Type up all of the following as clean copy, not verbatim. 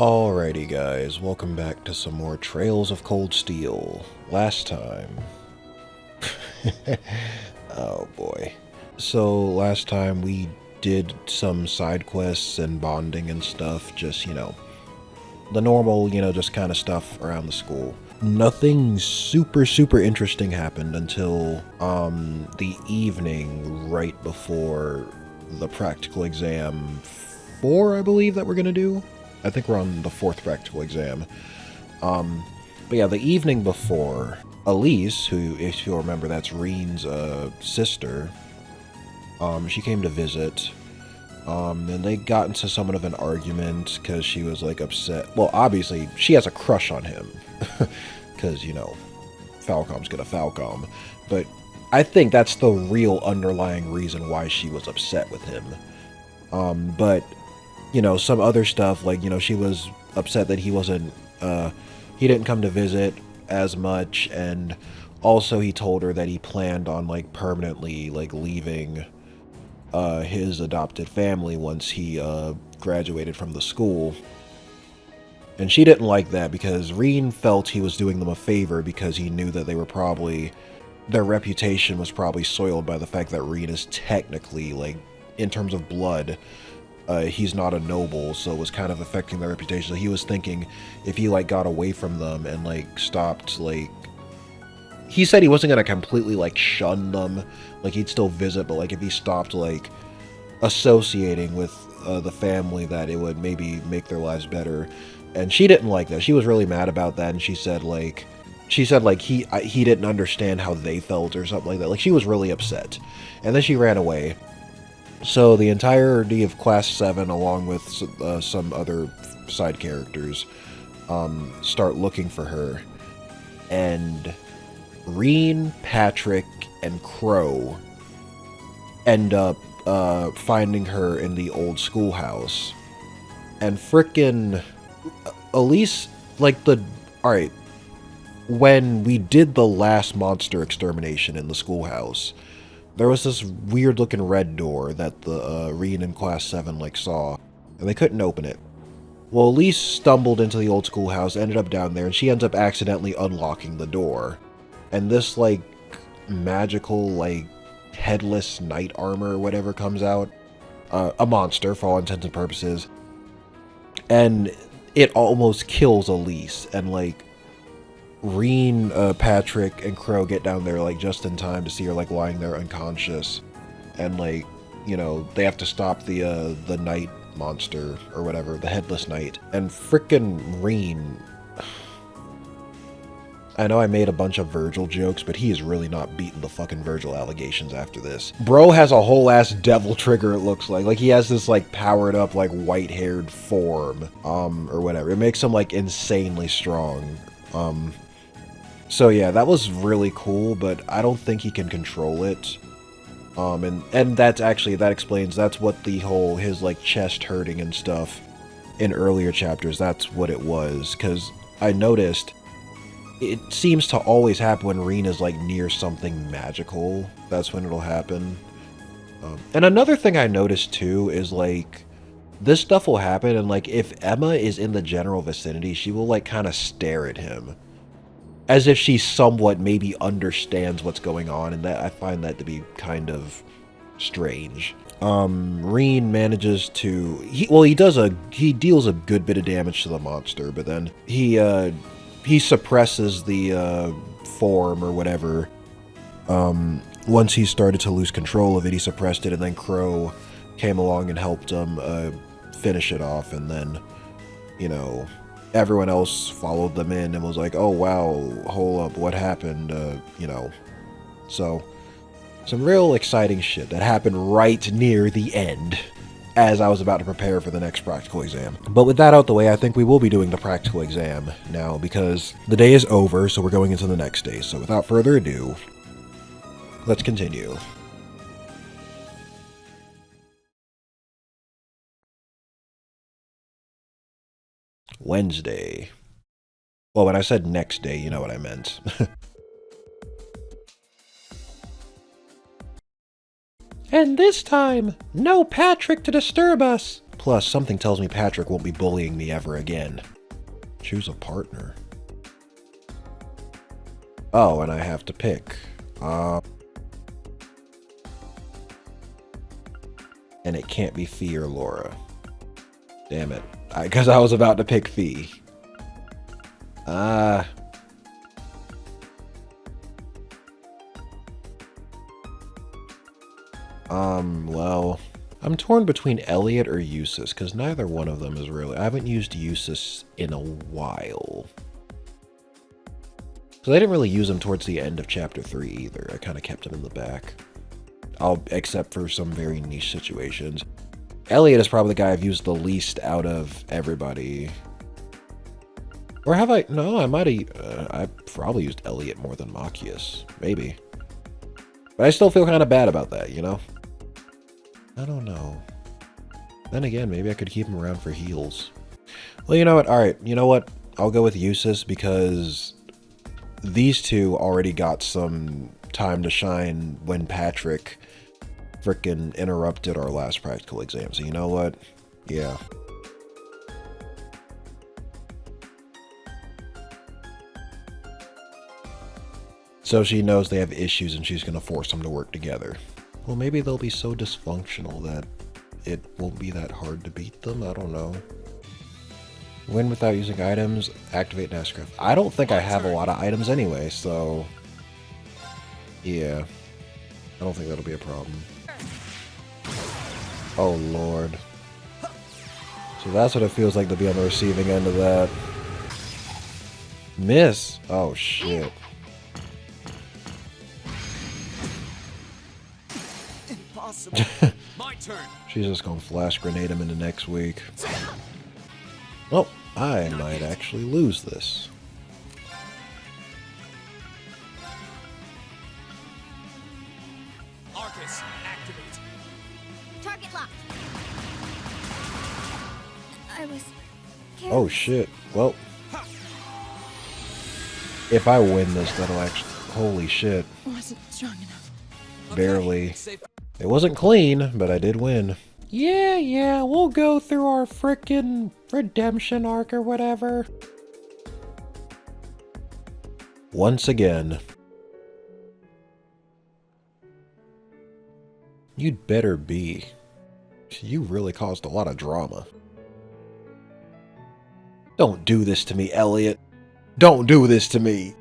Alrighty guys, welcome back to some more Trails of Cold Steel. Last time... oh boy. So last time we did some side quests and bonding and stuff, just, the normal, just kind of stuff around the school. Nothing super interesting happened until, the evening right before the practical exam 4, I believe, that we're gonna do. I think we're on the 4th practical exam. But yeah, the evening before, Alise, who, if you'll remember, that's Reen's sister, she came to visit, and they got into somewhat of an argument because she was, like, upset. Well, obviously, she has a crush on him, because, Falcom's gonna Falcom, but I think that's the real underlying reason why she was upset with him. But some other stuff, like, she was upset that he wasn't, he didn't come to visit as much, and also he told her that he planned on, like, permanently, like, leaving, his adopted family once he, graduated from the school. And she didn't like that because Reen felt he was doing them a favor because he knew that they were probably, their reputation was probably soiled by the fact that Reen is technically, like, in terms of blood, he's not a noble, so it was kind of affecting their reputation. So he was thinking if he, like, got away from them and, like, stopped, like... He said he wasn't gonna completely, like, shun them. Like, he'd still visit, but, like, if he stopped, like, associating with the family, that it would maybe make their lives better. And she didn't like that. She was really mad about that, and she said, like, he didn't understand how they felt or something like that. Like, she was really upset. And then she ran away. So the entirety of Class 7, along with some other side characters, start looking for her. And Reen, Patrick, and Crow end up finding her in the old schoolhouse. And frickin' Alise, like, alright, when we did the last monster extermination in the schoolhouse, there was this weird-looking red door that the Reen in Class 7, like, saw, and they couldn't open it. Well, Elise stumbled into the old schoolhouse, ended up down there, and she ends up accidentally unlocking the door. And this, like, magical, like, headless knight armor or whatever comes out. A monster, for all intents and purposes. And it almost kills Elise, and, like, Reen, Patrick, and Crow get down there, like, just in time to see her, like, lying there unconscious. And, like, they have to stop the night monster, or whatever, the headless knight. And frickin' Reen... I know I made a bunch of Virgil jokes, but he is really not beating the fucking Virgil allegations after this. Bro has a whole-ass devil trigger, it looks like. Like, he has this, like, powered-up, like, white-haired form, or whatever. It makes him, like, insanely strong. So yeah, that was really cool, but I don't think he can control it. And that's actually, that explains, that's what the whole, his, like, chest hurting and stuff in earlier chapters, that's what it was. Because I noticed, it seems to always happen when Reen is, like, near something magical. That's when it'll happen. And another thing I noticed, too, is, like, this stuff will happen, and, like, if Emma is in the general vicinity, she will, like, kind of stare at him. As if she somewhat maybe understands what's going on, and that I find that to be kind of strange. Reen manages to... he deals a good bit of damage to the monster, but then he suppresses the form or whatever. Once he started to lose control of it, he suppressed it, and then Crow came along and helped him finish it off, and then, everyone else followed them in and was like, oh wow, hold up, what happened, So, some real exciting shit that happened right near the end, as I was about to prepare for the next practical exam. But with that out the way, I think we will be doing the practical exam now, because the day is over, so we're going into the next day. So without further ado, let's continue. Wednesday. Well, when I said next day, you know what I meant. And this time, no Patrick to disturb us. Plus, something tells me Patrick won't be bullying me ever again. Choose a partner. Oh, and I have to pick. And it can't be Fee or Laura. Damn it. Because I was about to pick Fee. Well, I'm torn between Elliot or Eustace, because neither one of them is really... I haven't used Eustace in a while. Because I didn't really use him towards the end of Chapter 3 either. I kind of kept him in the back. Except for some very niche situations. Elliot is probably the guy I've used the least out of everybody. Or have I? No, I might have... I probably used Elliot more than Machias. Maybe. But I still feel kind of bad about that, you know? I don't know. Then again, maybe I could keep him around for heals. Well, you know what? Alright, you know what? I'll go with Eustace because these two already got some time to shine when Patrick frickin' interrupted our last practical exam. So you know what? Yeah. So she knows they have issues and she's gonna force them to work together. Well, maybe they'll be so dysfunctional that it won't be that hard to beat them. I don't know. Win without using items, activate Nascraft. I don't think I have a lot of items anyway, so... yeah. I don't think that'll be a problem. Oh, Lord. So that's what it feels like to be on the receiving end of that. Miss? Oh, shit. My turn. She's just gonna flash grenade him into next week. Well, I might actually lose this. Arcus, activate. Target locked. I was Oh shit. Well, if I win this, that'll actually... holy shit. wasn't strong enough. Barely. It wasn't clean, but I did win. Yeah, we'll go through our frickin' redemption arc or whatever. Once again. You'd better be. You really caused a lot of drama. Don't do this to me, Elliot. Don't do this to me.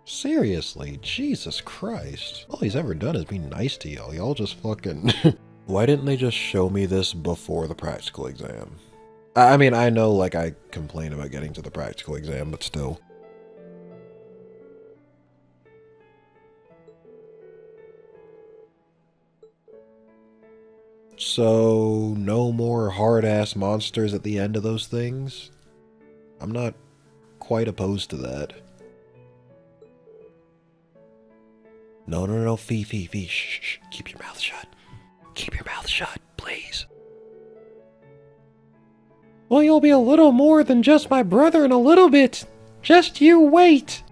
Seriously, Jesus Christ. All he's ever done is be nice to y'all. Y'all just fucking... Why didn't they just show me this before the practical exam? I mean, I know, like, I complain about getting to the practical exam, but still. So, no more hard-ass monsters at the end of those things? I'm not quite opposed to that. No, Fee, shh, keep your mouth shut. Keep your mouth shut, please. Well, you'll be a little more than just my brother in a little bit. Just you wait.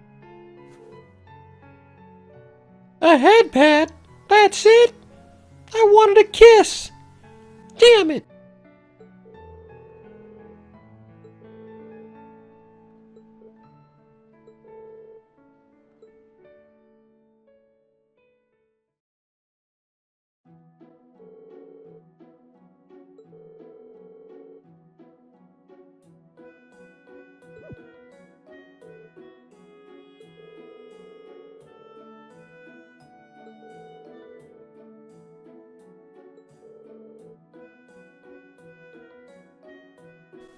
A head pat? That's it? I wanted a kiss. Damn it.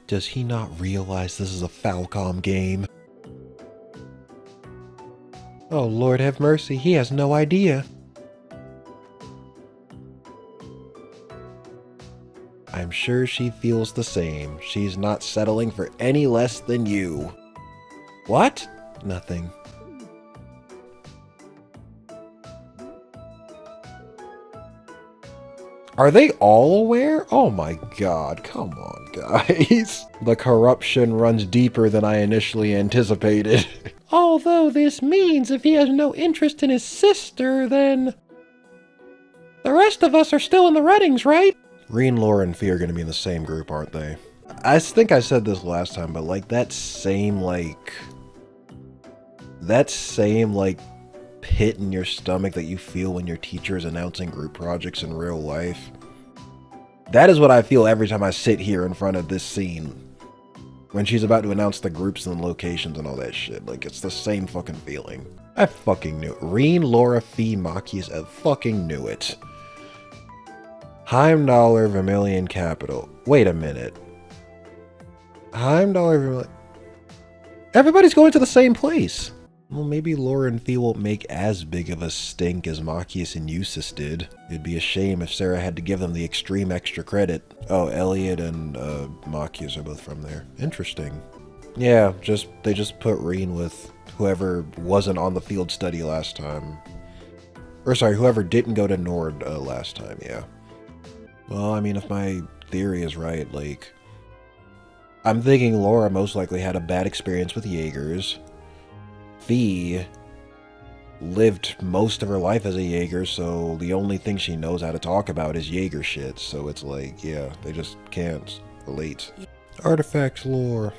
Does he not realize this is a Falcom game? Oh, Lord have mercy, he has no idea. I'm sure she feels the same. She's not settling for any less than you. What? Nothing. Are they all aware? Oh my god, come on, guys. The corruption runs deeper than I initially anticipated. Although this means if he has no interest in his sister, then... the rest of us are still in the runnings, right? Reen, Laura, and Fee are gonna be in the same group, aren't they? I think I said this last time, but like that same pit in your stomach that you feel when your teacher is announcing group projects in real life. That is what I feel every time I sit here in front of this scene. When she's about to announce the groups and locations and all that shit. Like, it's the same fucking feeling. I fucking knew it. Reen, Laura, Fee, Machias, I fucking knew it. Heimdallr, Vermilion Capital. Wait a minute. Heimdallr, Vermilion... everybody's going to the same place. Well, maybe Laura and Fee won't make as big of a stink as Machias and Eustace did. It'd be a shame if Sarah had to give them the extreme extra credit. Oh, Elliot and Machias are both from there. Interesting. Yeah, they just put Reen with whoever wasn't on the field study last time. Or sorry, whoever didn't go to Nord last time, yeah. Well, I mean, if my theory is right, like... I'm thinking Laura most likely had a bad experience with Jaegers. Fee lived most of her life as a Jaeger, so the only thing she knows how to talk about is Jaeger shit, so it's like, yeah, they just can't relate. Artifact lore.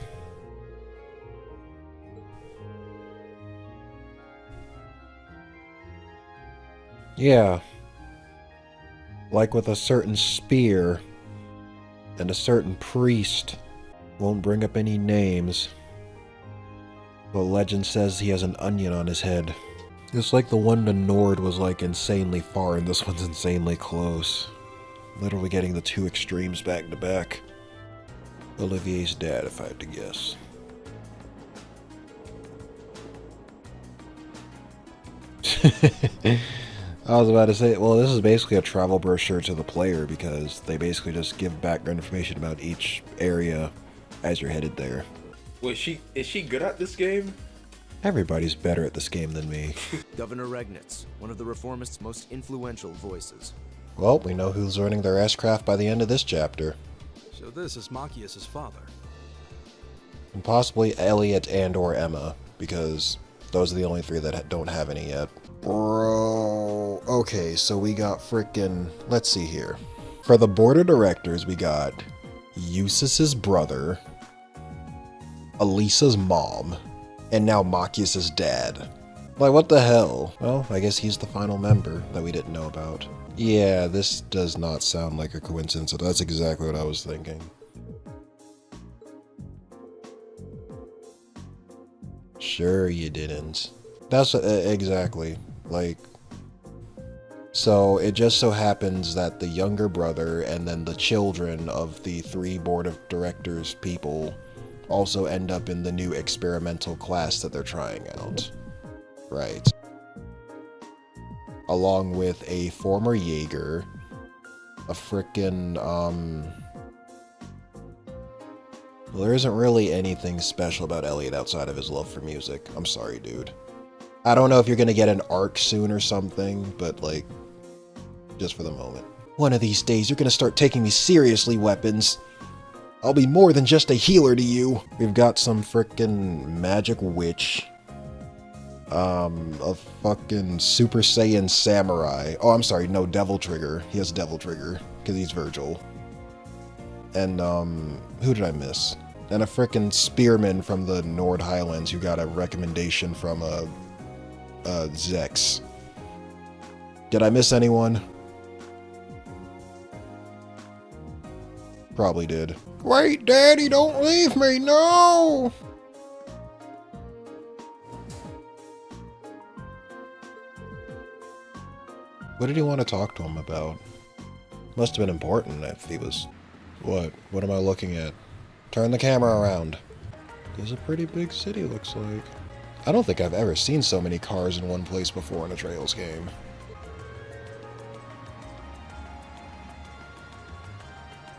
Yeah. Like with a certain spear and a certain priest. Won't bring up any names. But legend says he has an onion on his head. It's like the one to Nord was like insanely far and this one's insanely close. Literally getting the two extremes back to back. Olivier's dad, if I had to guess. I was about to say, well, this is basically a travel brochure to the player because they basically just give background information about each area as you're headed there. Is she good at this game? Everybody's better at this game than me. Governor Regnitz, one of the Reformists' most influential voices. Well, we know who's learning their S-craft by the end of this chapter. So this is Machias' father. And possibly Elliot and or Emma, because those are the only three that don't have any yet. Bro, okay, so we got frickin', let's see here. For the board of directors, we got Eustace's brother, Alisa's mom, and now Machias' dad. Like, what the hell? Well, I guess he's the final member that we didn't know about. Yeah, this does not sound like a coincidence, so that's exactly what I was thinking. Sure you didn't. That's exactly, like... So, it just so happens that the younger brother and then the children of the three board of directors people also end up in the new experimental class that they're trying out. Right. Along with a former Jaeger, a frickin', well, there isn't really anything special about Elliot outside of his love for music. I'm sorry, dude. I don't know if you're gonna get an arc soon or something, but like, just for the moment. One of these days, you're gonna start taking me seriously, Weapons. I'll be more than just a healer to you. We've got some frickin' magic witch. A fucking Super Saiyan samurai. Oh, I'm sorry, no, Devil Trigger. He has Devil Trigger, because he's Virgil. And, who did I miss? And a frickin' spearman from the Nord Highlands who got a recommendation from, Zex. Did I miss anyone? Probably did. Wait, Daddy, don't leave me, no! What did he want to talk to him about? Must have been important if he was... What? What am I looking at? Turn the camera around. There's a pretty big city, looks like. I don't think I've ever seen so many cars in one place before in a Trails game.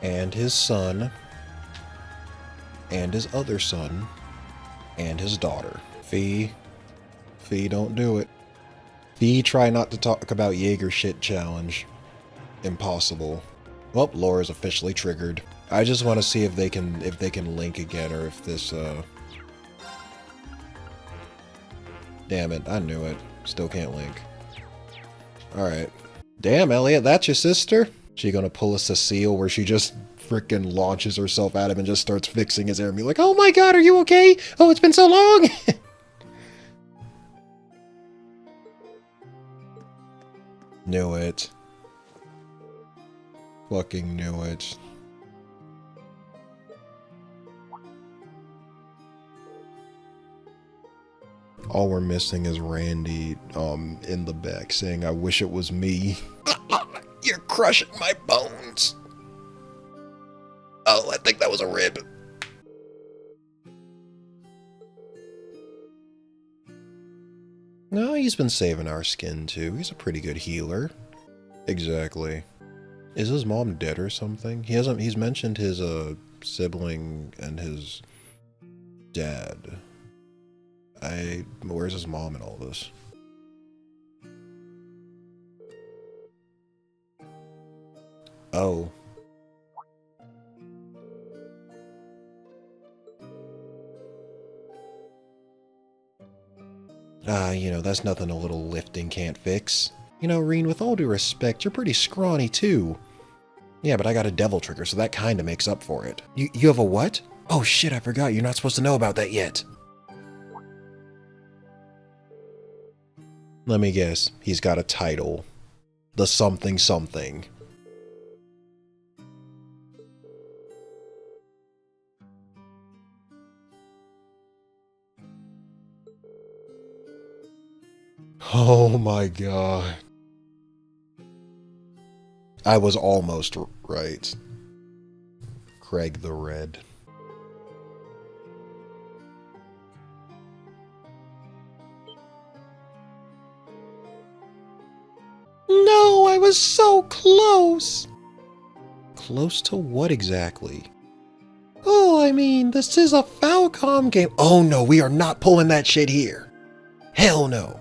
And his son. And his other son. And his daughter. Fee. Fee, don't do it. Fee, try not to talk about Jaeger shit challenge. Impossible. Well, Laura's officially triggered. I just want to see if they can link again, or if this damn it, I knew it. Still can't link. Alright. Damn, Elliot, that's your sister? She gonna pull a Cecile where she just frickin' launches herself at him and just starts fixing his hair and be like, oh my god, are you okay? Oh, it's been so long! Knew it. Fucking knew it. All we're missing is Randy in the back saying, I wish it was me. You're crushing my bones. Oh, I think that was a rib. No, he's been saving our skin too. He's a pretty good healer. Exactly. Is his mom dead or something? He's mentioned his sibling and his dad. Where's his mom in all this? Oh. You know, that's nothing a little lifting can't fix. You know, Reen, with all due respect, you're pretty scrawny too. Yeah, but I got a devil trigger, so that kinda makes up for it. You have a what? Oh shit, I forgot, you're not supposed to know about that yet. Let me guess, he's got a title. The something something. Oh my god. I was almost right. Craig the Red. No, I was so close! Close to what exactly? Oh, I mean, this is a Falcom game. Oh no, we are not pulling that shit here. Hell no.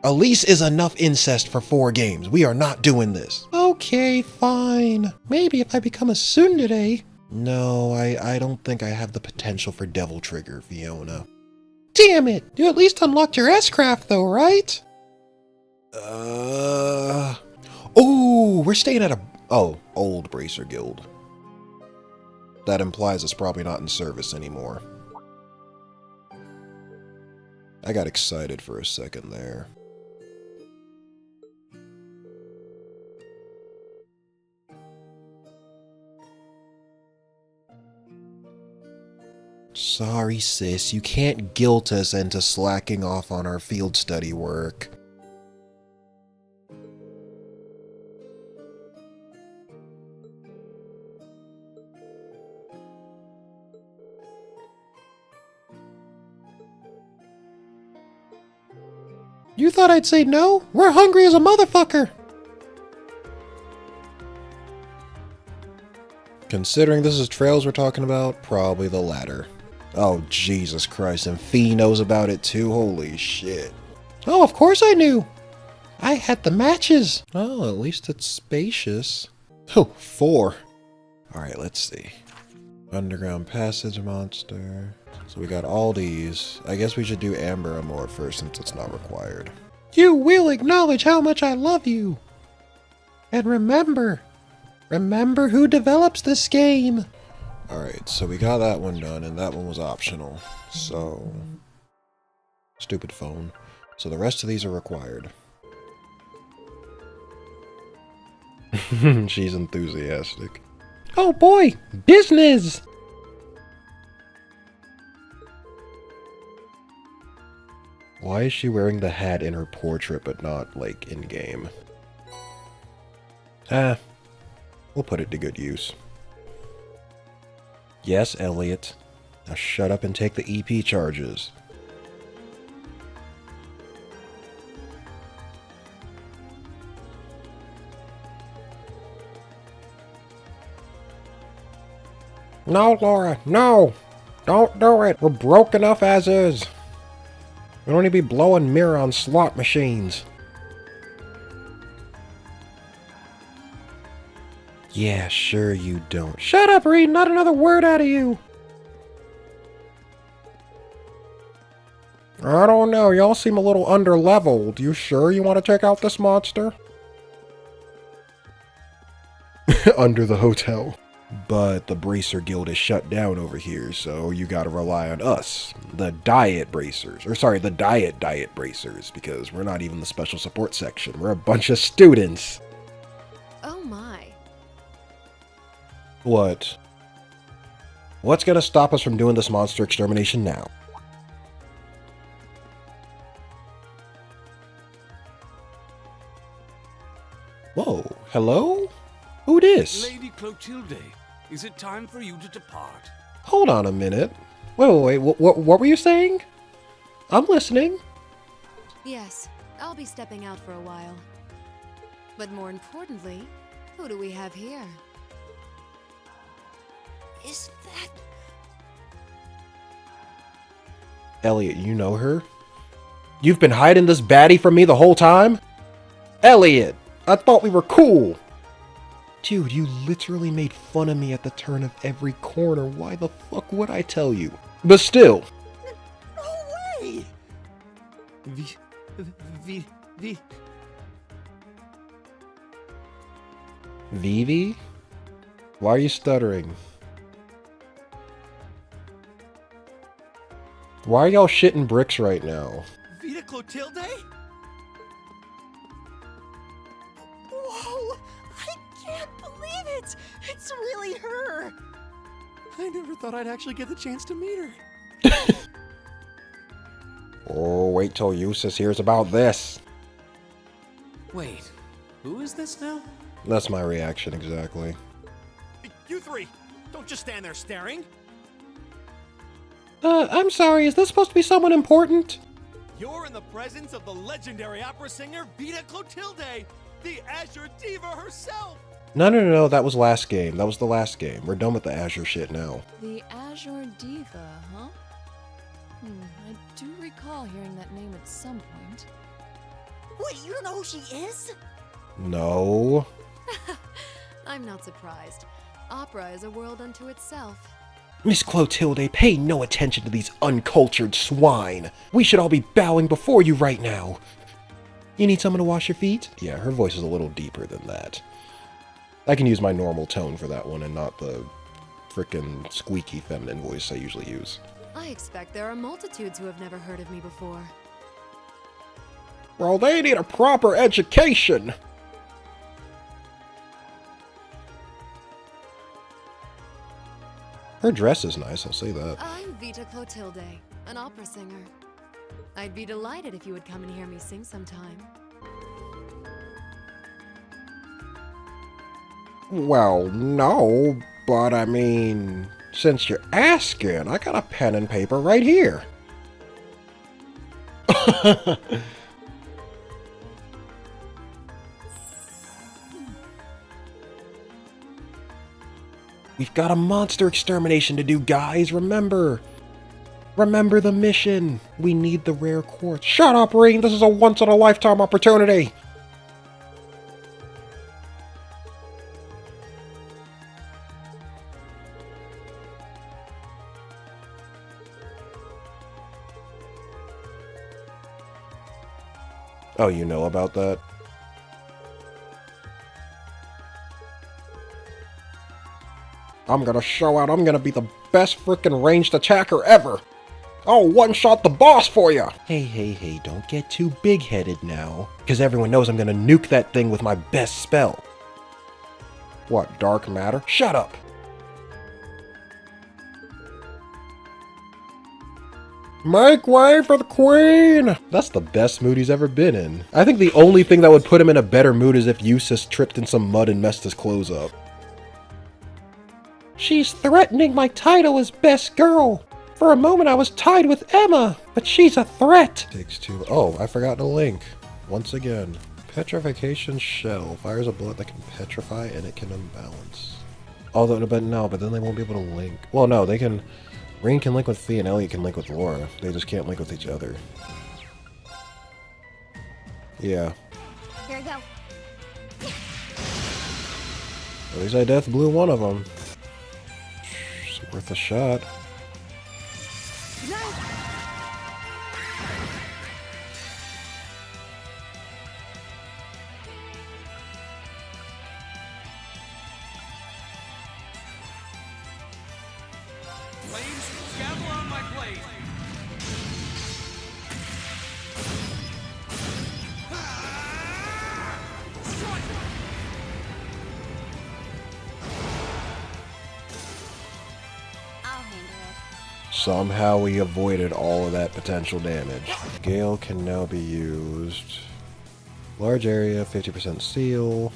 Alise is enough incest for 4 games. We are not doing this. Okay, fine. Maybe if I become a tsundere. No, I don't think I have the potential for Devil Trigger, Fiona. Damn it! You at least unlocked your S-Craft though, right? Oh, we're staying at old Bracer Guild. That implies it's probably not in service anymore. I got excited for a second there. Sorry, sis, you can't guilt us into slacking off on our field study work. You thought I'd say no? We're hungry as a motherfucker! Considering this is trails we're talking about, probably the latter. Oh, Jesus Christ, and Fee knows about it too? Holy shit. Oh, of course I knew! I had the matches! Oh, at least it's spacious. Oh, 4. Alright, let's see. Underground Passage Monster. So we got all these. I guess we should do Amber Amore first since it's not required. You will acknowledge how much I love you! And remember who develops this game! Alright, so we got that one done, and that one was optional. So... stupid phone. So the rest of these are required. She's enthusiastic. Oh boy! Business! Why is she wearing the hat in her portrait but not, like, in-game? We'll put it to good use. Yes, Elliot. Now shut up and take the EP charges. No, Laura, no! Don't do it! We're broke enough as is! We don't need to be blowing mirror on slot machines. Yeah, sure you don't. Shut up, Reed! Not another word out of you! I don't know, y'all seem a little underleveled. You sure you want to check out this monster? Under the hotel. But the Bracer Guild is shut down over here, so you gotta rely on us, the Diet Bracers. Or sorry, the Diet Bracers, because we're not even the special support section. We're a bunch of students. Oh my. What? What's gonna stop us from doing this monster extermination now? Whoa, hello? Who dis? Lady Clotilde, is it time for you to depart? Hold on a minute. Wait, what were you saying? I'm listening. Yes, I'll be stepping out for a while. But more importantly, who do we have here? Is that... Elliot, you know her? You've been hiding this baddie from me the whole time? Elliot, I thought we were cool. Dude, you literally made fun of me at the turn of every corner. Why the fuck would I tell you? But still. No way! Vivi? Why are you stuttering? Why are y'all shitting bricks right now? Vita Clotilde? Whoa! I can't believe it! It's really her! I never thought I'd actually get the chance to meet her. Oh, wait till Eustace hears about this. Wait, who is this now? That's my reaction, exactly. You three, don't just stand there staring. I'm sorry, is this supposed to be someone important? You're in the presence of the legendary opera singer Vita Clotilde, the Azure diva herself. No, that was last game. That was the last game. We're done with the Azure shit now. The Azure Diva, huh? I do recall hearing that name at some point. Wait, you don't know who she is? No. I'm not surprised. Opera is a world unto itself. Miss Clotilde, pay no attention to these uncultured swine. We should all be bowing before you right now. You need someone to wash your feet? Yeah, her voice is a little deeper than that. I can use my normal tone for that one and not the frickin' squeaky feminine voice I usually use. I expect there are multitudes who have never heard of me before. Well, they need a proper education. Her dress is nice, I'll say that. I'm Vita Clotilde, an opera singer. I'd be delighted if you would come and hear me sing sometime. Well, no, but I mean, since you're asking, I got a pen and paper right here. We've got a monster extermination to do, guys, remember. Remember the mission. We need the rare quartz. Shut up, Rain, this is a once-in-a-lifetime opportunity. Oh, you know about that? I'm gonna show out. I'm gonna be the best frickin' ranged attacker ever. I'll one-shot the boss for ya. Hey, don't get too big-headed now. Because everyone knows I'm gonna nuke that thing with my best spell. What, dark matter? Shut up. Make way for the queen! That's the best mood he's ever been in. I think the only thing that would put him in a better mood is if Eustace tripped in some mud and messed his clothes up. She's threatening my title as best girl. For a moment I was tied with Emma, but she's a threat. Takes two. Oh, I forgot to link. Once again. Petrification shell. Fires a bullet that can petrify and it can unbalance. Although, but then they won't be able to link. Well, no, they can... Rain can link with Fee and Elliot can link with Laura. They just can't link with each other. Yeah. Here I go. At least I death blew one of them. It's worth a shot. Flames, gavel on my blade. I'll handle it. Somehow we avoided all of that potential damage. Gale can now be used. Large area, 50% seal.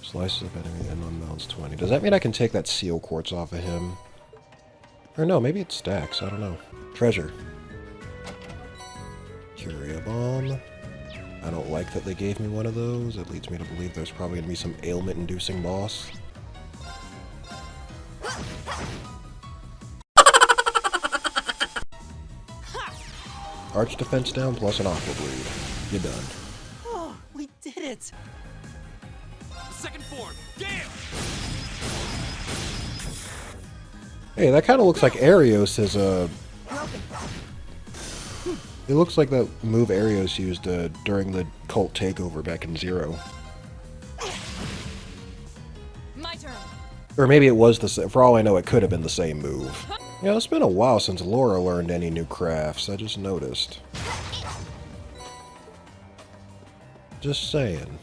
Slices of enemy and unbalanced 20. Does that mean I can take that seal quartz off of him? Or no, maybe it stacks. I don't know. Treasure. Curia bomb. I don't like that they gave me one of those. It leads me to believe there's probably going to be some ailment-inducing boss. Arch defense down plus an aqua bleed. You're done. Oh, we did it. Second form, Gale! Hey, that kind of looks like Arios is a... It looks like that move Arios used during the cult takeover back in Zero. My turn. Or maybe it was the same. For all I know, it could have been the same move. Yeah, it's been a while since Laura learned any new crafts. I just noticed. Just saying.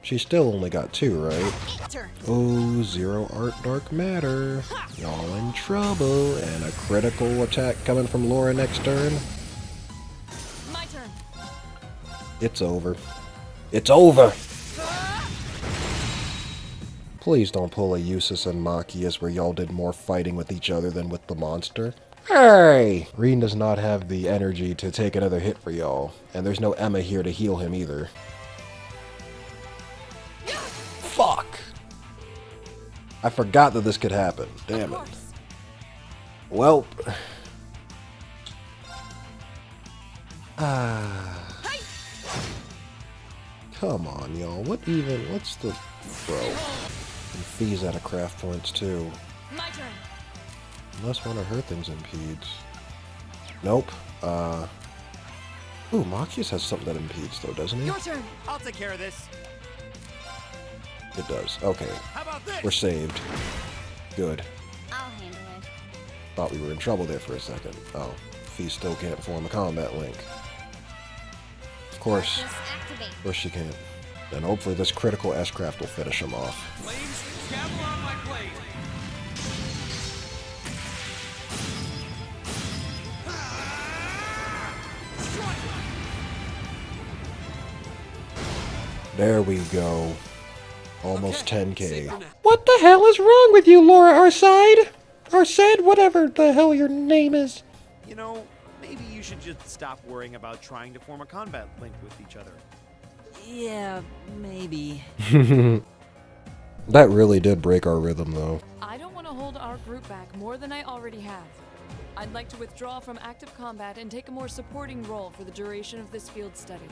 She still only got 2, right? Turn. Oh, Zero Art Dark Matter. Y'all in trouble. And a critical attack coming from Laura next turn. My turn. It's over. It's over! Please don't pull a Eustace and Machias where y'all did more fighting with each other than with the monster. Hey! Reen does not have the energy to take another hit for y'all. And there's no Emma here to heal him either. Fuck! I forgot that this could happen. Damn it. Well... Come on, y'all. What's the... Bro. And Fee's out of craft points, too. My turn. Unless one of her things impedes. Nope. Ooh, Machias has something that impedes, though, doesn't he? Your turn. I'll take care of this. It does. Okay. How about this? We're saved. Good. I'll handle it. Thought we were in trouble there for a second. Oh. Fee still can't form a combat link. Of course. Just activate. Of course she can't. And hopefully this critical S-Craft will finish him off. Flames, gavel on my blade. There we go. Almost 10k. What the hell is wrong with you, Laura Arside? Arsed? Whatever the hell your name is. You know, maybe you should just stop worrying about trying to form a combat link with each other. Yeah, maybe. That really did break our rhythm, though. I don't want to hold our group back more than I already have. I'd like to withdraw from active combat and take a more supporting role for the duration of this field study.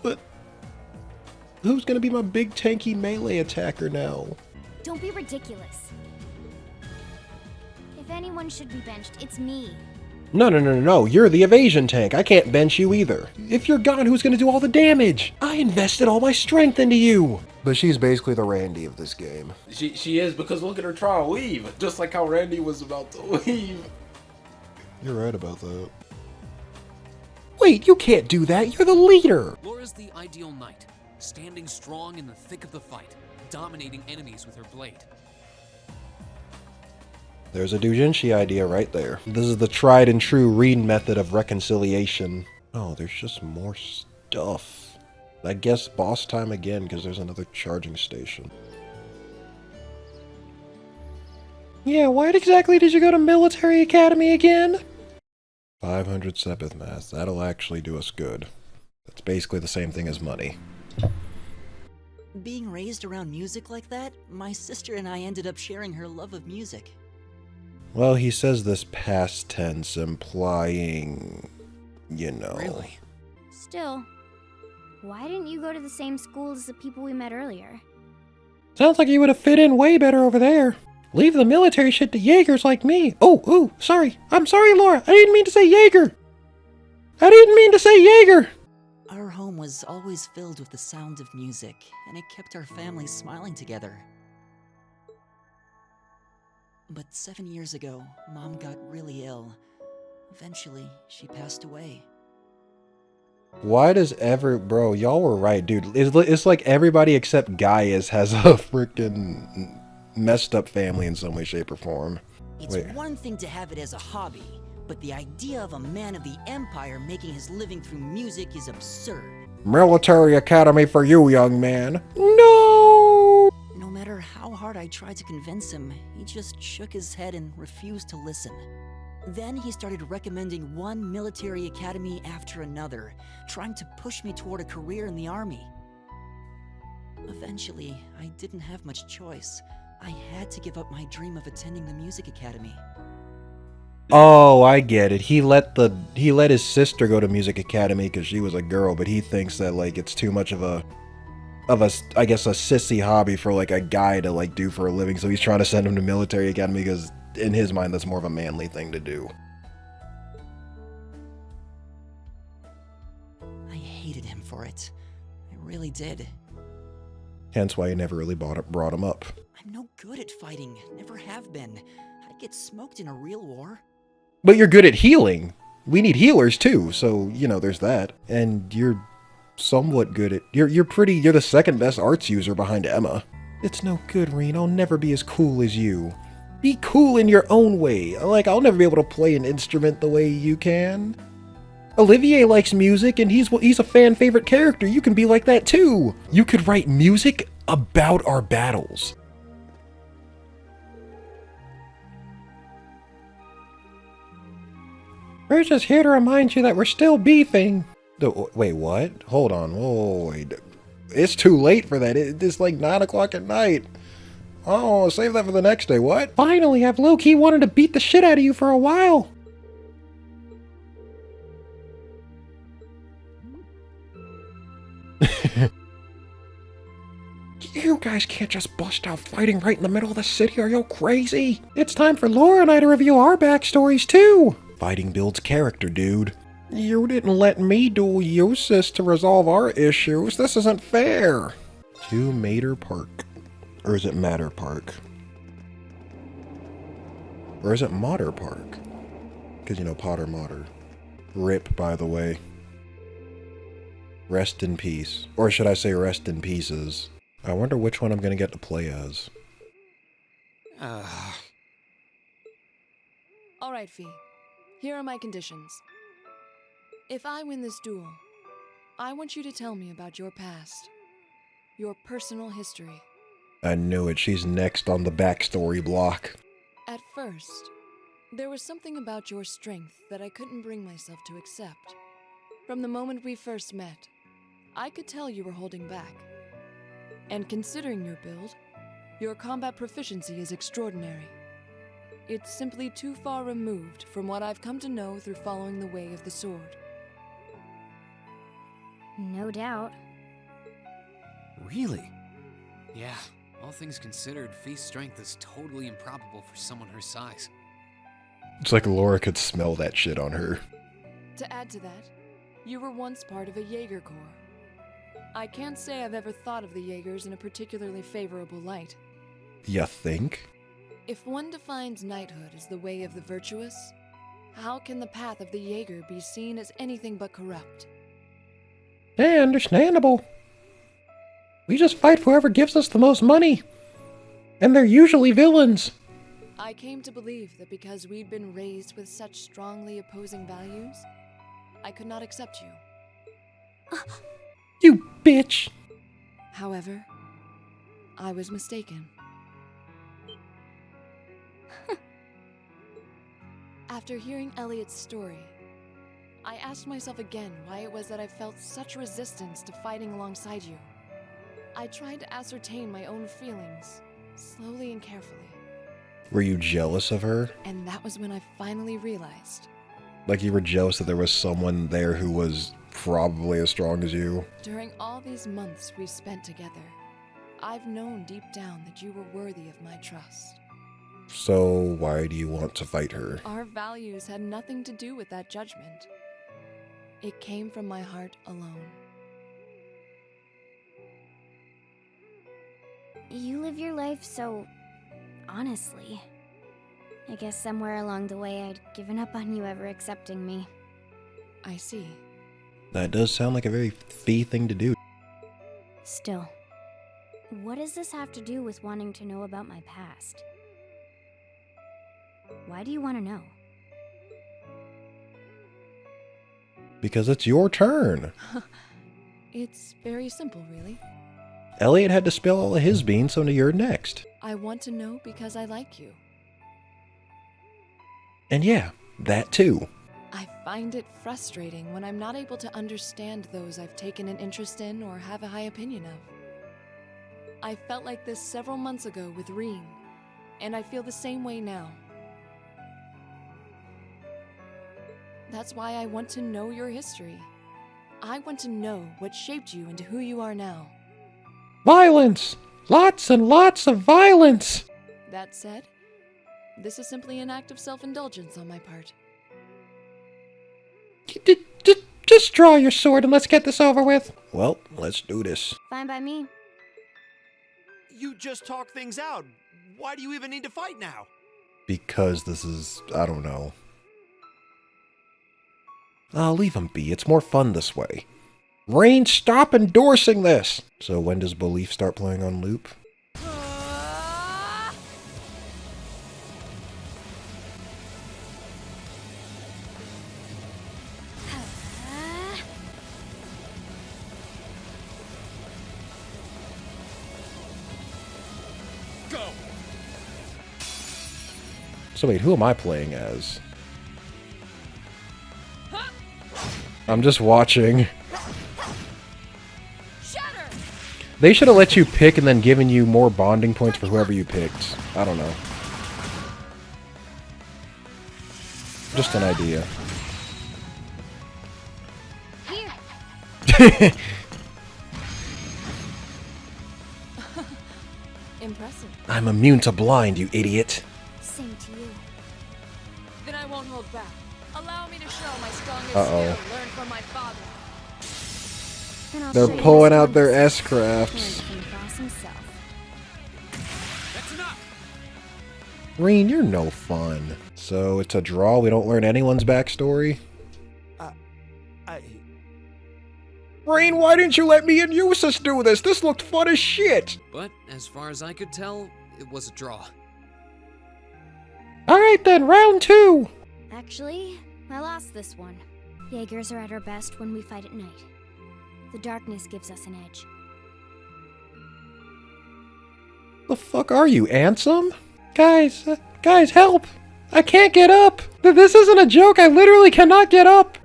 But who's gonna be my big tanky melee attacker now? Don't be ridiculous. If anyone should be benched, it's me. No. You're the evasion tank. I can't bench you either. If you're gone, who's gonna do all the damage? I invested all my strength into you. But she's basically the Randy of this game. She is, because look at her try to leave. Just like how Randy was about to leave. You're right about that. Wait, you can't do that. You're the leader. Laura's the ideal knight, standing strong in the thick of the fight, dominating enemies with her blade. There's a doujinshi idea right there. This is the tried and true Reen method of reconciliation. Oh, there's just more stuff. I guess boss time again, because there's another charging station. Yeah, why exactly did you go to military academy again? 500 Sepith mass. That'll actually do us good. That's basically the same thing as money. Being raised around music like that, my sister and I ended up sharing her love of music. Well, he says this past tense, implying, you know. Still, why didn't you go to the same school as the people we met earlier? Sounds like you would have fit in way better over there. Leave the military shit to Jaegers like me. Oh, sorry. I'm sorry, Laura. I didn't mean to say Jaeger. I didn't mean to say Jaeger. Our home was always filled with the sound of music, and it kept our family smiling together. But 7 years ago, Mom got really ill. Eventually, she passed away. Why does bro, y'all were right, dude. It's like everybody except Gaius has a freaking messed up family in some way, shape, or form. It's one thing to have it as a hobby, but the idea of a man of the Empire making his living through music is absurd. Military academy for you, young man. No! No matter how hard I tried to convince him, he just shook his head and refused to listen. Then he started recommending one military academy after another, trying to push me toward a career in the army. Eventually, I didn't have much choice. I had to give up my dream of attending the music academy. Oh, I get it. He let his sister go to music academy because she was a girl, but he thinks that like it's too much of a I guess a sissy hobby for like a guy to like do for a living. So he's trying to send him to military academy because in his mind that's more of a manly thing to do. I hated him for it. I really did. Hence why he never really brought him up. I'm no good at fighting. Never have been. I'd get smoked in a real war. But you're good at healing. We need healers too, so, you know, there's that. And you're somewhat good at... You're the second best arts user behind Emma. It's no good, Reen. I'll never be as cool as you. Be cool in your own way. Like, I'll never be able to play an instrument the way you can. Olivier likes music, and he's a fan-favorite character. You can be like that too. You could write music about our battles. We're just here to remind you that we're still beefing. Wait, what? Hold on. Oh, wait. It's too late for that. It's like 9 o'clock at night. Oh, save that for the next day. What? Finally, I've low-key wanted to beat the shit out of you for a while. You guys can't just bust out fighting right in the middle of the city. Are you crazy? It's time for Laura and I to review our backstories, too. Fighting builds character, dude. You didn't let me duel Eustace to resolve our issues. This isn't fair. To Mater Park. Or is it Matter Park? Or is it Mater Park? Because, you know, Potter Mater. RIP, by the way. Rest in peace. Or should I say rest in pieces? I wonder which one I'm going to get to play as. Alright, Fee. Here are my conditions. If I win this duel, I want you to tell me about your past. Your personal history. I knew it. She's next on the backstory block. At first, there was something about your strength that I couldn't bring myself to accept. From the moment we first met, I could tell you were holding back. And considering your build, your combat proficiency is extraordinary. It's simply too far removed from what I've come to know through following the way of the sword. No doubt. Really? Yeah, all things considered, Fee's strength is totally improbable for someone her size. It's like Laura could smell that shit on her. To add to that, you were once part of a Jaeger Corps. I can't say I've ever thought of the Jaegers in a particularly favorable light. You think? If one defines knighthood as the way of the virtuous, how can the path of the Jaeger be seen as anything but corrupt? Yeah, understandable. We just fight for whoever gives us the most money. And they're usually villains. I came to believe that because we'd been raised with such strongly opposing values, I could not accept you. You bitch! However, I was mistaken. After hearing Elliot's story, I asked myself again why it was that I felt such resistance to fighting alongside you. I tried to ascertain my own feelings, slowly and carefully. Were you jealous of her? And that was when I finally realized. Like you were jealous that there was someone there who was probably as strong as you? During all these months we spent together, I've known deep down that you were worthy of my trust. So why do you want to fight her? Our values had nothing to do with that judgment. It came from my heart alone. You live your life so honestly. I guess somewhere along the way I'd given up on you ever accepting me. I see. That does sound like a very Fee thing to do. Still, what does this have to do with wanting to know about my past? Why do you want to know? Because it's your turn. It's very simple, really. Elliot had to spill all of his beans, so now you're next. I want to know because I like you. And yeah, that too. I find it frustrating when I'm not able to understand those I've taken an interest in or have a high opinion of. I felt like this several months ago with Reen, and I feel the same way now. That's why I want to know your history. I want to know what shaped you into who you are now. Violence! Lots and lots of violence! That said, this is simply an act of self-indulgence on my part. Just draw your sword and let's get this over with. Well, let's do this. Fine by me. You just talk things out. Why do you even need to fight now? Because this is, I don't know. I'll leave him be. It's more fun this way. Rain, stop endorsing this! So when does Belief start playing on loop? Go! So wait, who am I playing as? I'm just watching. They should have let you pick and then given you more bonding points for whoever you picked. I don't know. Just an idea. Impressive. I'm immune to blind, you idiot. Same to you. Then I won't hold back. Allow me to show my strongest Uh-oh. skill learned from my father. Then I'll They're show you pulling this out their once. S-crafts. Learned from the boss himself. That's enough! Reen, you're no fun. So it's a draw? We don't learn anyone's backstory? Reen, why didn't you let me and Eustace do this? This looked fun as shit! But as far as I could tell, it was a draw. Alright then, round 2! Actually, I lost this one. Jaegers are at our best when we fight at night. The darkness gives us an edge. The fuck are you, Ansem? Guys, help! I can't get up! This isn't a joke, I literally cannot get up!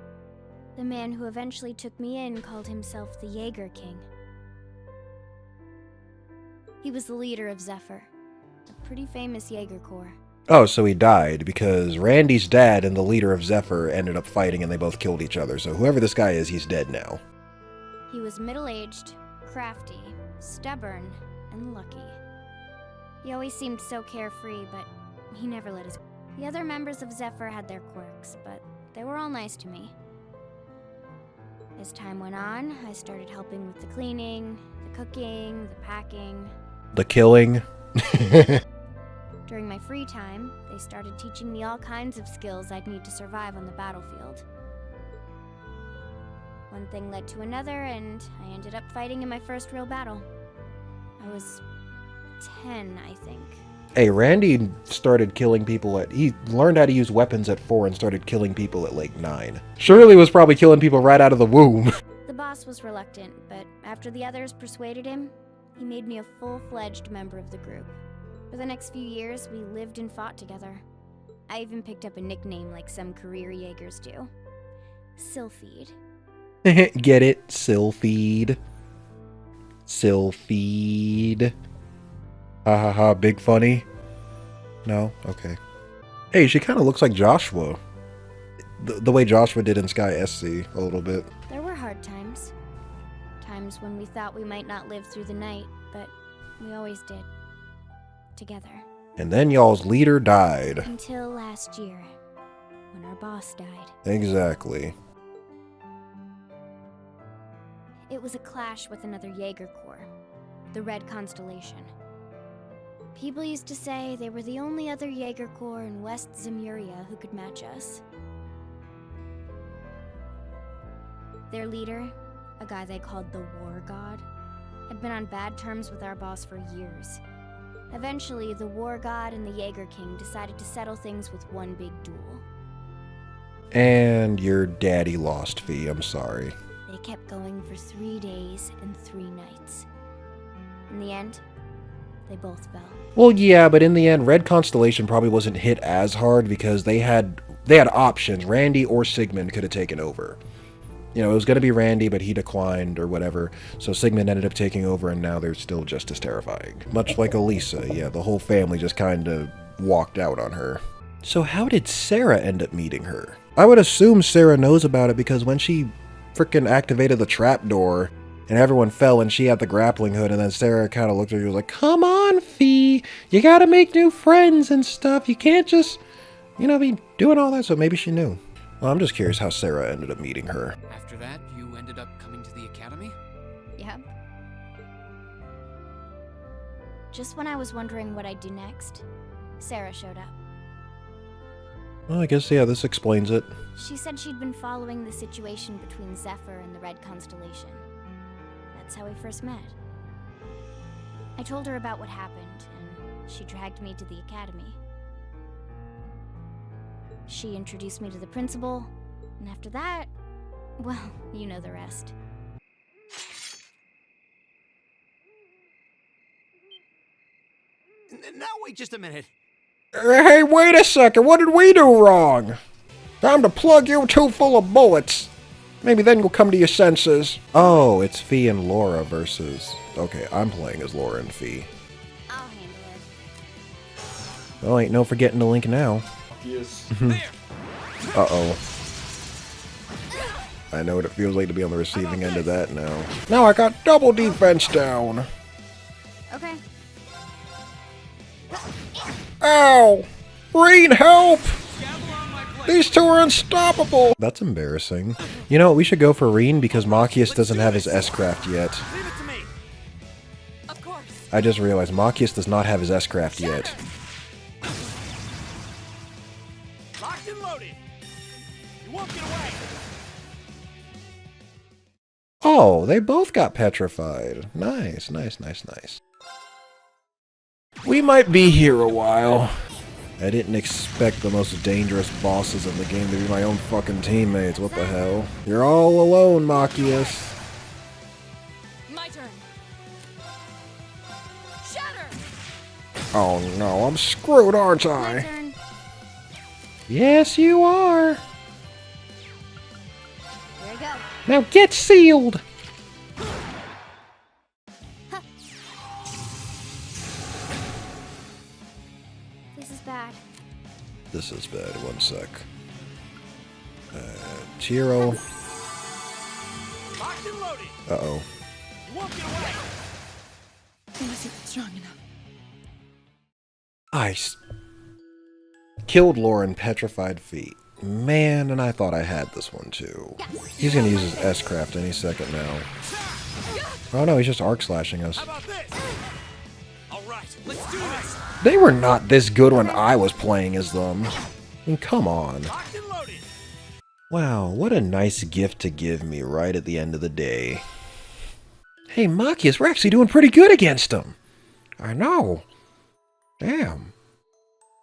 The man who eventually took me in called himself the Jaeger King. He was the leader of Zephyr, a pretty famous Jaeger Corps. Oh, so he died because Randy's dad and the leader of Zephyr ended up fighting and they both killed each other. So whoever this guy is, he's dead now. He was middle-aged, crafty, stubborn, and lucky. He always seemed so carefree, but he never let his... The other members of Zephyr had their quirks, but they were all nice to me. As time went on, I started helping with the cleaning, the cooking, the packing. The killing. During my free time, they started teaching me all kinds of skills I'd need to survive on the battlefield. One thing led to another, and I ended up fighting in my first real battle. I was 10, I think. Hey, Randy started killing people he learned how to use weapons at 4 and started killing people at like 9. Shirley was probably killing people right out of the womb. The boss was reluctant, but after the others persuaded him, he made me a full-fledged member of the group. For the next few years, we lived and fought together. I even picked up a nickname like some career Jaegers do. Sylphide. Get it? Sylphide. Sylphide. Ha ha ha, big funny? No? Okay. Hey, she kind of looks like Joshua. The way Joshua did in Sky SC, a little bit. There were hard times. Times when we thought we might not live through the night, but We always did. Together. And then y'all's leader died. Until last year, when our boss died. Exactly. It was a clash with another Jaeger Corps, the Red Constellation. People used to say they were the only other Jaeger Corps in West Zemuria who could match us. Their leader, a guy they called the War God, had been on bad terms with our boss for years. Eventually, the War God and the Jaeger King decided to settle things with one big duel. And your daddy lost, Fee. I'm sorry. They kept going for 3 days and 3 nights. In the end, they both fell. Well, yeah, but in the end, Red Constellation probably wasn't hit as hard because they had options. Randy or Sigmund could have taken over. You know, it was going to be Randy, but he declined or whatever. So Sigmund ended up taking over, and now they're still just as terrifying. Much like Alise, yeah, the whole family just kind of walked out on her. So how did Sarah end up meeting her? I would assume Sarah knows about it because when she freaking activated the trapdoor and everyone fell and she had the grappling hood, and then Sarah kind of looked at her and was like, come on, Fee, you gotta make new friends and stuff. You can't just, you know, be doing all that. So maybe she knew. Well, I'm just curious how Sarah ended up meeting her. After that, you ended up coming to the academy? Yep. Just when I was wondering what I'd do next, Sarah showed up. Well, I guess, yeah, this explains it. She said she'd been following the situation between Zephyr and the Red Constellation. That's how we first met. I told her about what happened, and she dragged me to the academy. She introduced me to the principal, and after that, well, you know the rest. Now wait just a minute. Hey, wait a second. What did we do wrong? Time to plug you two full of bullets. Maybe then you'll come to your senses. Oh, it's Fee and Laura versus... Okay, I'm playing as Laura and Fee. I'll handle it. Oh, ain't no forgetting the link now. Yes. Uh-oh. I know what it feels like to be on the receiving end of that now. Now I got double defense down. Okay. Ow! Reen, help! These two are unstoppable! That's embarrassing. You know, we should go for Reen because Machias doesn't have his S-Craft yet. Leave it to me. Of course. I just realized Machias does not have his S-Craft yet. Locked and loaded. You won't get away. Oh, they both got petrified. Nice, nice, nice, nice. We might be here a while. I didn't expect the most dangerous bosses in the game to be my own fucking teammates. What the hell? You're all alone, Machias. My turn. Shatter. Oh no, I'm screwed, aren't My I? turn. Yes, you are. Here I go. Now get sealed. This is bad. This is bad. One sec. Chiro. Locked and loaded. Uh-oh. You won't get away. It wasn't strong enough. Killed Lauren, petrified feet. Man, and I thought I had this one too. He's gonna use his S-Craft any second now. Oh no, he's just arc slashing us. How about this? All right, let's do this. They were not this good when I was playing as them. I mean, come on. Locked and loaded. Wow, what a nice gift to give me right at the end of the day. Hey, Machias, we're actually doing pretty good against them. I know. Damn.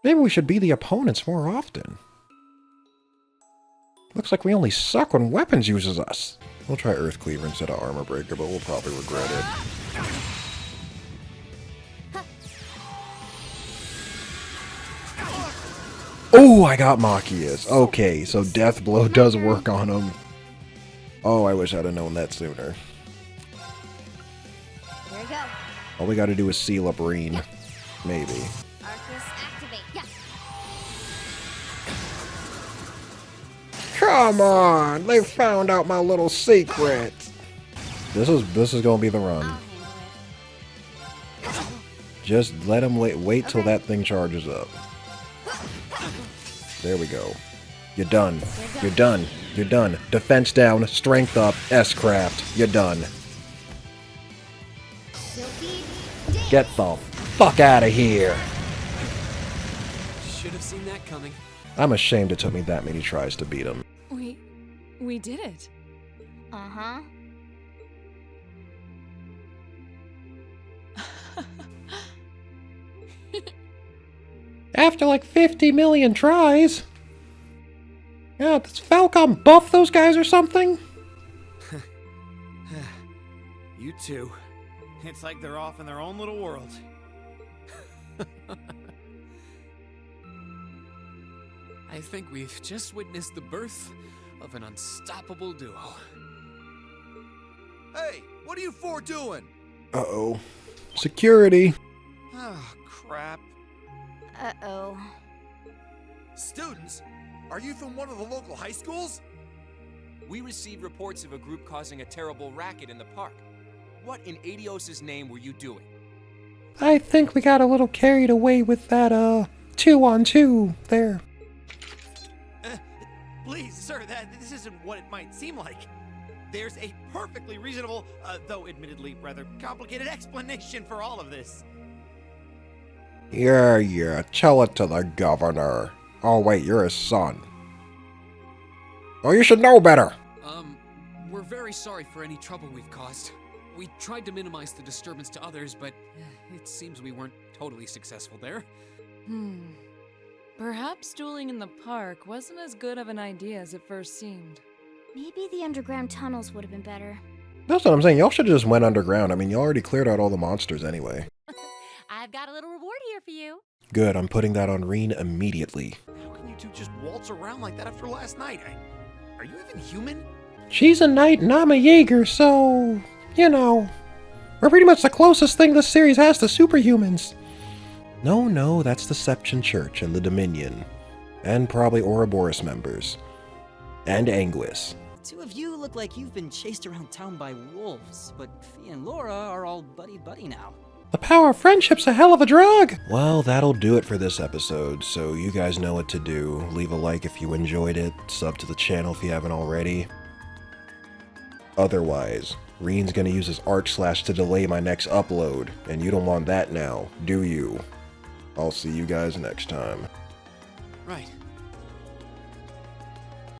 Maybe we should be the opponents more often. Looks like we only suck when weapons uses us. We'll try Earth Cleaver instead of Armor Breaker, but we'll probably regret it. Oh, I got Machias. Okay, so Death Blow does work on him. Oh, I wish I'd have known that sooner. Here we go. All we gotta do is seal up Reen. Maybe. Arcus activate. Yeah. Come on! They found out my little secret! This is gonna be the run. I'll handle it. Just let him wait till that thing charges up. There we go. You're done. You're done. You're done. Defense down, strength up, S-craft. You're done. Get the fuck out of here. Should have seen that coming. I'm ashamed it took me that many tries to beat him. We did it. Uh-huh. After like 50 million tries. Yeah, does Falcom buff those guys or something? You two. It's like they're off in their own little world. I think we've just witnessed the birth of an unstoppable duo. Hey, what are you four doing? Uh-oh. Security. Oh, crap. Uh-oh. Students? Are you from one of the local high schools? We received reports of a group causing a terrible racket in the park. What in Adios' name were you doing? I think we got a little carried away with that, 2-on-2 there. Please, sir, this isn't what it might seem like. There's a perfectly reasonable, though admittedly rather complicated explanation for all of this. Yeah, tell it to the governor. Oh wait, you're his son. Oh, you should know better! We're very sorry for any trouble we've caused. We tried to minimize the disturbance to others, but it seems we weren't totally successful there. Perhaps dueling in the park wasn't as good of an idea as it first seemed. Maybe the underground tunnels would have been better. That's what I'm saying, y'all should have just went underground. I mean, you already cleared out all the monsters anyway. I've got a little reward here for you. Good, I'm putting that on Reen immediately. How can you two just waltz around like that after last night? Are you even human? She's a knight and I'm a Jaeger, so, you know, we're pretty much the closest thing this series has to superhumans. No, that's the Seption Church and the Dominion. And probably Ouroboros members. And Anguis. The two of you look like you've been chased around town by wolves, but Fee and Laura are all buddy-buddy now. The power of friendship's a hell of a drug! Well, that'll do it for this episode, so you guys know what to do. Leave a like if you enjoyed it, sub to the channel if you haven't already. Otherwise, Reen's gonna use his ARCHAISM to delay my next upload, and you don't want that now, do you? I'll see you guys next time. Right.